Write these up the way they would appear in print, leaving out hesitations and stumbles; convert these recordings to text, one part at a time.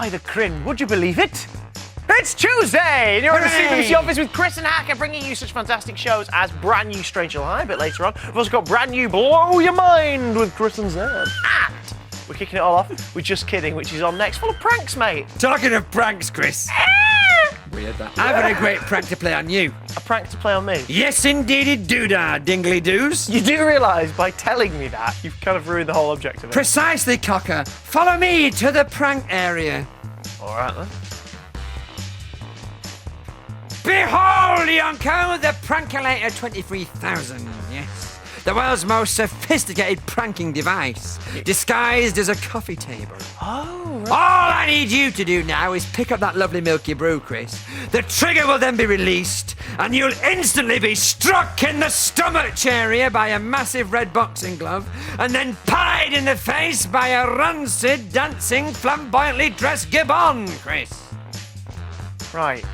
By the crin, would you believe it? It's Tuesday, and you're in the CBBC office with Chris and Hacker, bringing you such fantastic shows as brand new Stranger Lie a bit later on. We've also got brand new Blow Your Mind with Chris and Zed. And we're kicking it all off with Just Kidding, which is on next, full of pranks, mate. Talking of pranks, Chris. Weird that. I've got a great prank to play on you. A prank to play on me? Yes, indeedy doodah, dingly doos. You do realise by telling me that, you've kind of ruined the whole object of it. Precisely, Cocker. Follow me to the prank area. All right, then. Behold, Yonko, the Prankulator 23,000. Yes. The world's most sophisticated pranking device, disguised as a coffee table. Oh, right. All I need you to do now is pick up that lovely Milky brew, Chris. The trigger will then be released, and you'll instantly be struck in the stomach area by a massive red boxing glove, and then pied in the face by a rancid, dancing, flamboyantly dressed gibbon, Chris. Right.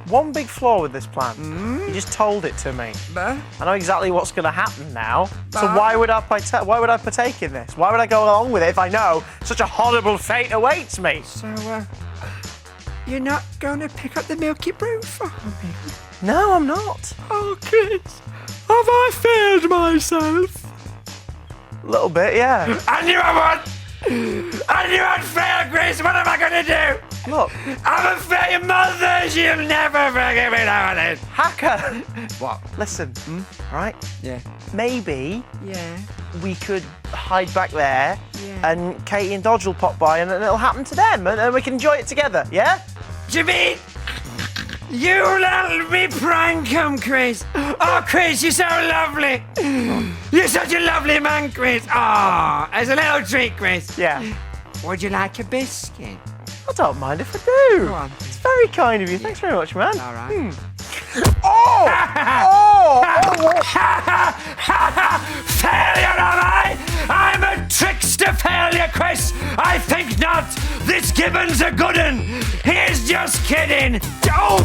One big flaw with this plan. You just told it to me. I know exactly what's going to happen now. So why would I partake in this? Why would I go along with it if I know such a horrible fate awaits me? So, you're not going to pick up the Milky brew for me? No, I'm not. Oh, Chris, have I failed myself? A little bit, yeah. I knew I would! I knew I'd fail, Chris! What am I going to do? Look. I'm a failure mother! She'll never forgive me nowadays! Hacker! What? Listen, right? Yeah. Maybe Yeah. we could hide back there Yeah. and Katie and Dodge will pop by and it'll happen to them and we can enjoy it together, yeah? Jimmy! You let me prank him, Chris! Oh, Chris, you're so lovely! You're such a lovely man, Chris! Oh, as a little treat, Chris. Yeah. Would you like a biscuit? I don't mind if I do. Go on. It's very kind of you. Thanks very much, man. All right. Oh! Failure, am I? I'm a trickster failure, Chris! I think not! This Gibbon's a good un! He's just kidding! Oh,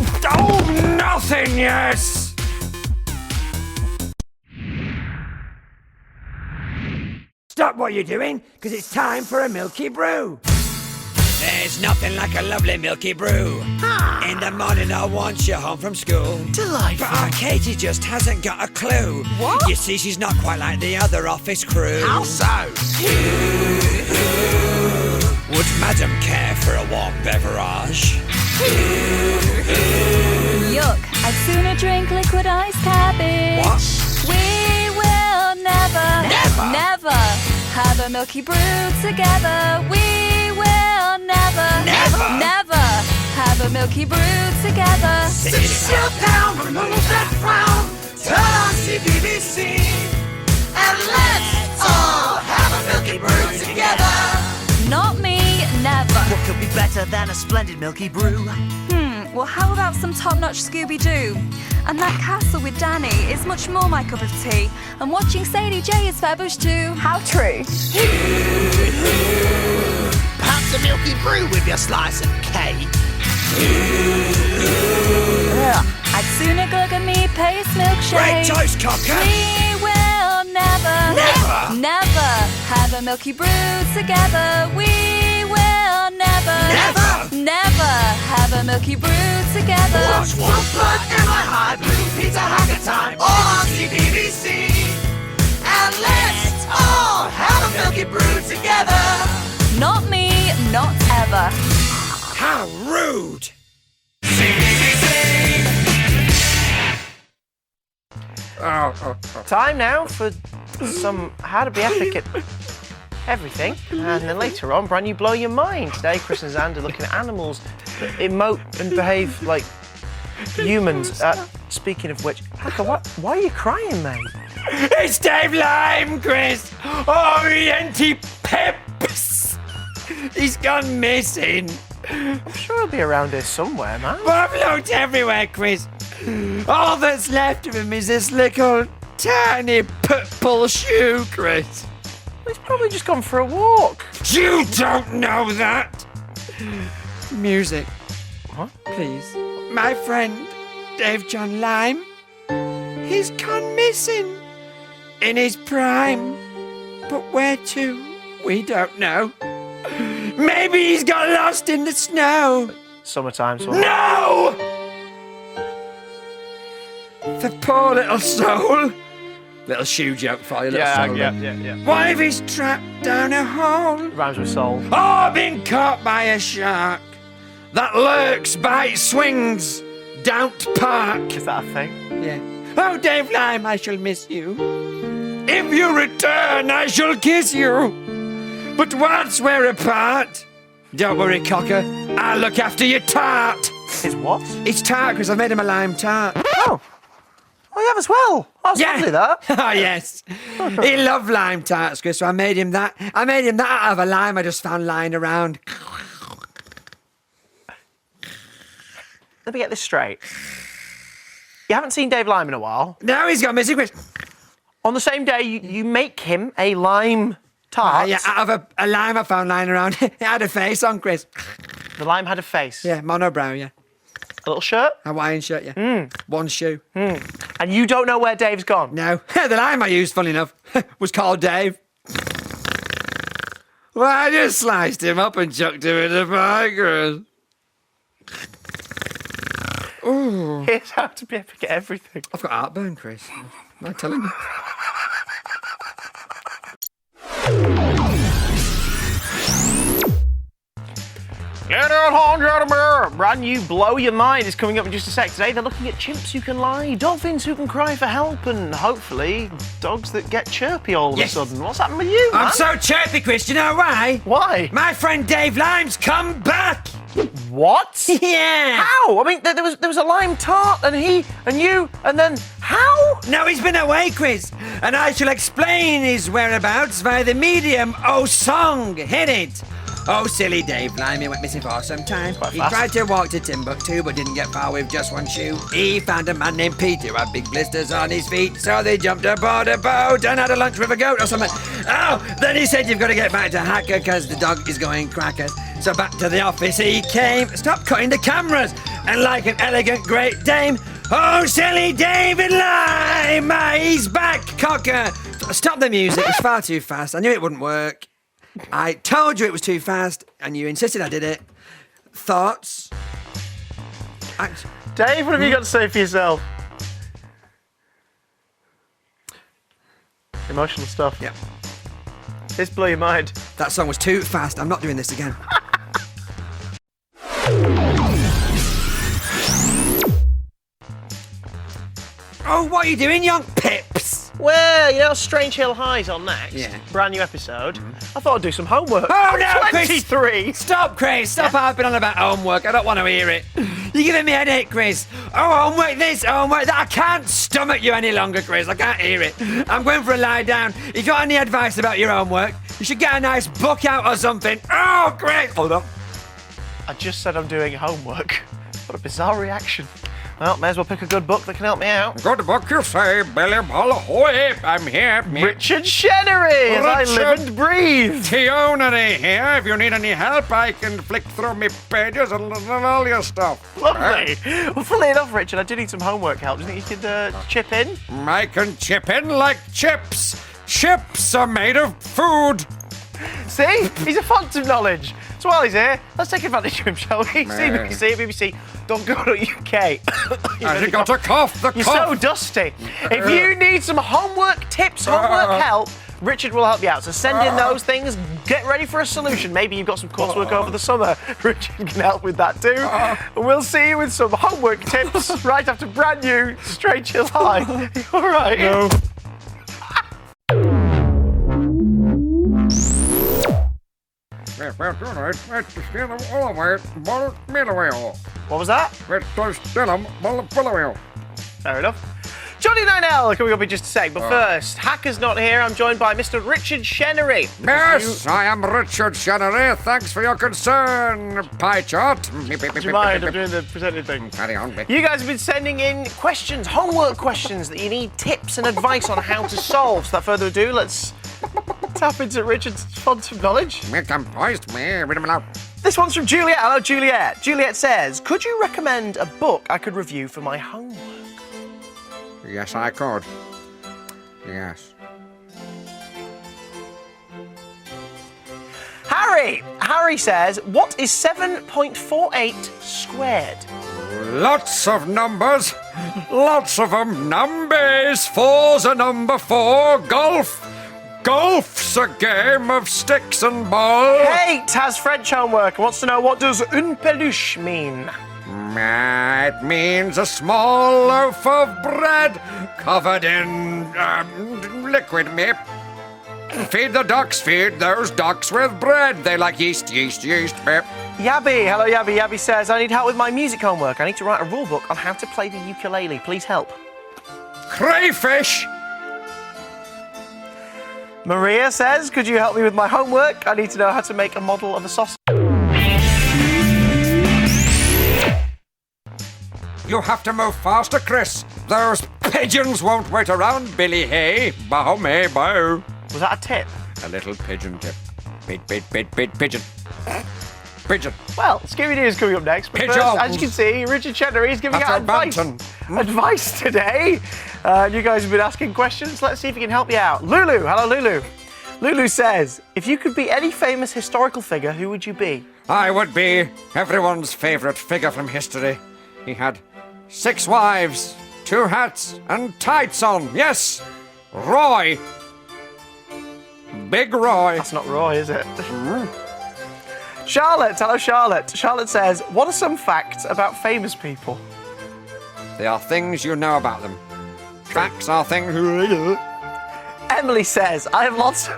nothing, yes! Stop what you're doing, because it's time for a Milky brew. There's nothing like a lovely Milky brew. In the morning I want you home from school. Delightful. But our Katie just hasn't got a clue. What? You see, she's not quite like the other office crew. How so? Would Madam care for a warm beverage? Yuck, I'd sooner drink liquid ice cabbage. What? We will never have a Milky brew together. We will never have a Milky brew together. Sit yourself down, remove that frown. Turn on CBBC and let's all have a Milky brew together. Not me, never. What could be better than a splendid Milky brew? Well, how about some top-notch Scooby-Doo? And that castle with Danny is much more my cup of tea. And watching Sadie J is fabulous too. How true. Perhaps a Milky brew with your slice of cake. I'd sooner glug a me paste milkshake. Great toast, Cocker. We will never have a Milky brew together. We will never have a Milky brew together. Watch One Blood in my high blue pizza hacker time all on CBBC. And let's all have a Milky brew together. Not me, not ever. How rude! Time now for some How to Be Epic at Everything. And then later on, brand new Blow Your Mind. Today, Chris and Xander looking at animals that emote and behave like humans. Speaking of which, Hacker, why are you crying, mate? It's Dave Lime, Chris! Orienti Peps! He's gone missing. I'm sure he'll be around here somewhere, man. But I've looked everywhere, Chris. All that's left of him is this little tiny purple shoe, Chris. He's probably just gone for a walk. You don't know that! Music. What? Please. My friend, Dave John Lime, he's gone missing. In his prime. But where to? We don't know. Maybe he's got lost in the snow. Summertime. No! The poor little soul. Little shoe joke for you, little soul. Yeah. What if he's trapped down a hole? Rhymes with soul. Or been caught by a shark that lurks by its swings down to park? Is that a thing? Yeah. Oh, Dave Lime, I shall miss you. If you return, I shall kiss you. But whilst we're apart, don't worry, cocker, I'll look after your tart. His what? It's tart because I've made him a lime tart. Oh, you have as well. That's lovely, that. Oh, yes. He loved lime tarts, Chris, so I made him that. I made him that out of a lime I just found lying around. Let me get this straight. You haven't seen Dave Lime in a while. Now he's got missing, Chris. On the same day, you make him a lime tart. Yeah, out of a lime I found lying around. It had a face on, Chris. The lime had a face. Yeah, monobrow, yeah. A little shirt. Hawaiian shirt, yeah. One shoe. And you don't know where Dave's gone. No. The lime I used, funny enough, was called Dave. Well, I just sliced him up and chucked him in the pie, Chris. Ooh. Here's how to be epic at everything. I've got heartburn, Chris. I'm telling you. Get out, Honda, brand new Blow Your Mind is coming up in just a sec. Today they're looking at chimps who can lie, dolphins who can cry for help, and hopefully dogs that get chirpy all of a sudden. What's happened with you, man? I'm so chirpy, Chris. Do you know why? Why? My friend Dave Lime's come back. What? Yeah. How? I mean, there was a lime tart, and he, and you, and then how? No, he's been away, Chris, and I shall explain his whereabouts via the medium song. Hit it. Oh, silly Dave Lime, he went missing for some time. He tried to walk to Timbuktu, but didn't get far with just one shoe. He found a man named Pete who had big blisters on his feet, so they jumped aboard a boat and had a lunch with a goat or something. Oh, then he said you've got to get back to Hacker because the dog is going crackers. So back to the office he came. Stop cutting the cameras. And like an elegant Great Dane, oh, silly David Lime, he's back, cocker. Stop the music, it's far too fast. I knew it wouldn't work. I told you it was too fast, and you insisted I did it. Thoughts? Dave, what have you got to say for yourself? Emotional stuff. Yeah. This blew your mind. That song was too fast. I'm not doing this again. Oh, what are you doing, young pips? Well, you know, Strange Hill High's on next. Yeah. Brand new episode. I thought I'd do some homework. Oh, no, Chris. 23. Stop, Chris. Stop harping on about homework. I don't want to hear it. You're giving me a headache, Chris. Oh, homework this, homework that. I can't stomach you any longer, Chris. I can't hear it. I'm going for a lie down. If you got any advice about your homework, you should get a nice book out or something. Oh, Chris. Hold on. I just said I'm doing homework. What a bizarre reaction. Well, may as well pick a good book that can help me out. Good book, you say, Billy Ball Ahoy. I'm here. Richard Chenery, as I live and breathe. Tionery here. If you need any help, I can flick through me pages and learn all your stuff. Lovely. Well, funnily enough, Richard, I do need some homework help. Do you think you could chip in? I can chip in like chips. Chips are made of food. See? He's a font of knowledge. So while he's here, let's take advantage of him, shall we? CBBC at bbc.co.uk. Has he got a cough? The You're cough. so dusty. If you need some homework tips, homework help, Richard will help you out. So send in those things. Get ready for a solution. Maybe you've got some coursework over the summer. Richard can help with that too. And we'll see you with some homework tips right after brand new Strange Hill High. All right. No. What was that? Fair enough. Johnny 9L coming up in just a sec. But first, Hacker's not here. I'm joined by Mr. Richard Chenery. Yes, I am Richard Chenery. Thanks for your concern. Pie chart. Do you mind? I'm doing the presenting thing. Carry on. You guys have been sending in questions, homework questions that you need tips and advice on how to solve. So without further ado, let's tap into Richard's font of knowledge. Make them poised me. Read them aloud. This one's from Juliet. Hello, Juliet. Juliet says, could you recommend a book I could review for my homework? Yes, I could. Yes. Harry Harry says, what is 7.48 squared? Lots of numbers. Lots of them. Numbers. 4's a number 4. Golf. Golf's a game of sticks and balls. Kate has French homework and wants to know, what does une peluche mean? It means a small loaf of bread covered in liquid meat. Feed the ducks, feed those ducks with bread. They like yeast, yeast, yeast. Yabby, hello Yabby. Yabby says, I need help with my music homework. I need to write a rule book on how to play the ukulele. Please help. Crayfish. Maria says, could you help me with my homework? I need to know how to make a model of a sausage. You have to move faster, Chris. Those pigeons won't wait around, Billy Hay. Bow me, bow. Was that a tip? A little pigeon tip. Beat, pigeon. Pigeon. Well, Scooby-Doo is coming up next. But first, as you can see, Richard Chenery is giving out advice today. You guys have been asking questions. Let's see if he can help you out. Lulu, hello Lulu. Lulu says, if you could be any famous historical figure, who would you be? I would be everyone's favourite figure from history. He had 6 wives, 2 hats, and tights on. Yes, Roy. Big Roy. That's not Roy, is it? Charlotte, hello Charlotte. Charlotte says, what are some facts about famous people? They are things you know about them. Facts are things. Emily says, I have lots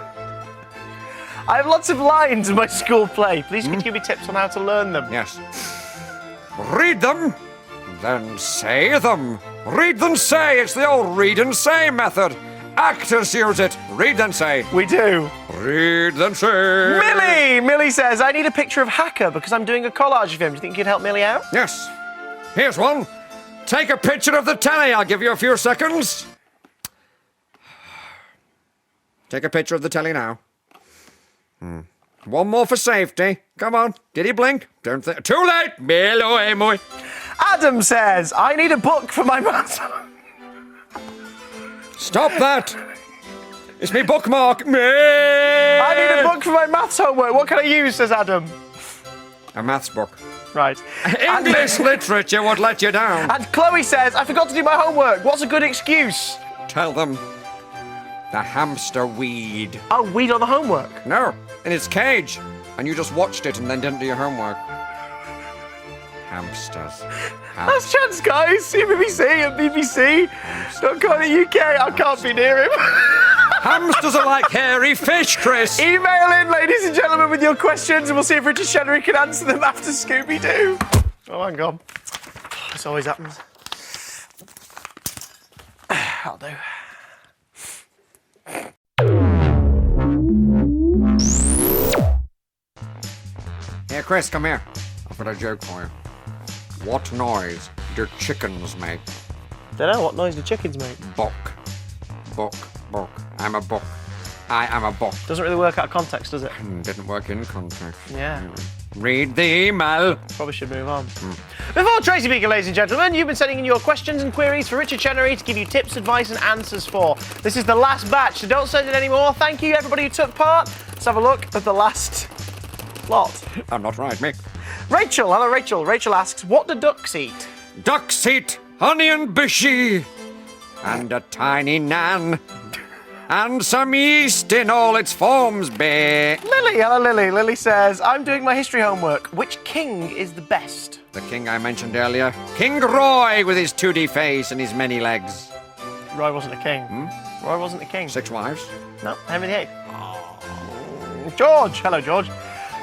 of lines in my school play. Please could you give me tips on how to learn them? Yes. Read them, then say them. Read then say. It's the old read and say method. Actors use it. Read then say. We do. Read then say. Millie says, I need a picture of Hacker because I'm doing a collage of him. Do you think you could help Millie out? Yes. Here's one. Take a picture of the telly. I'll give you a few seconds. Take a picture of the telly now. One more for safety. Come on. Did he blink? Don't think. Too late. Below. Adam says, I need a book for my maths. Stop that. It's me bookmark. I need a book for my maths homework. What can I use, says Adam? A maths book. Right. English literature would let you down. And Chloe says, I forgot to do my homework. What's a good excuse? Tell them. The hamster weed. Oh, weed on the homework? No, in its cage. And you just watched it and then didn't do your homework. Hamsters. Last chance, guys. CBBC at bbc.co.uk. I can't be near him. Hamsters are like hairy fish, Chris. Email in, ladies and gentlemen, with your questions, and we'll see if Richard Chenery can answer them after Scooby-Doo. Oh, hang on. This always happens. I'll do. Here, Chris, come here. I've got a joke for you. What noise do chickens make? Don't know, what noise do chickens make? Buck. Buck. Buck. I'm a buck. I am a buck. Doesn't really work out of context, does it? Didn't work in context. Yeah. Read the email. Probably should move on. Before Tracy Beaker, ladies and gentlemen, you've been sending in your questions and queries for Richard Chenery to give you tips, advice, and answers for. This is the last batch, so don't send it anymore. Thank you, everybody who took part. Let's have a look at the last lot. I'm not right, Mick. Rachel, hello Rachel. Rachel asks, what do ducks eat? Ducks eat honey and bishy, and a tiny nan, and some yeast in all its forms, be. Lily, hello Lily. Lily says, I'm doing my history homework. Which king is the best? The king I mentioned earlier. King Roy with his 2D face and his many legs. Roy wasn't a king. Roy wasn't a king. 6 wives. No, Henry VIII. George, hello George.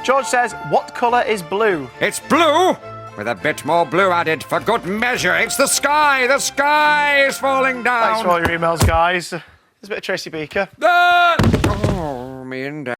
George says, what colour is blue? It's blue, with a bit more blue added for good measure. It's the sky. The sky is falling down. Thanks for all your emails, guys. There's a bit of Tracy Beaker. Oh, me and Dad.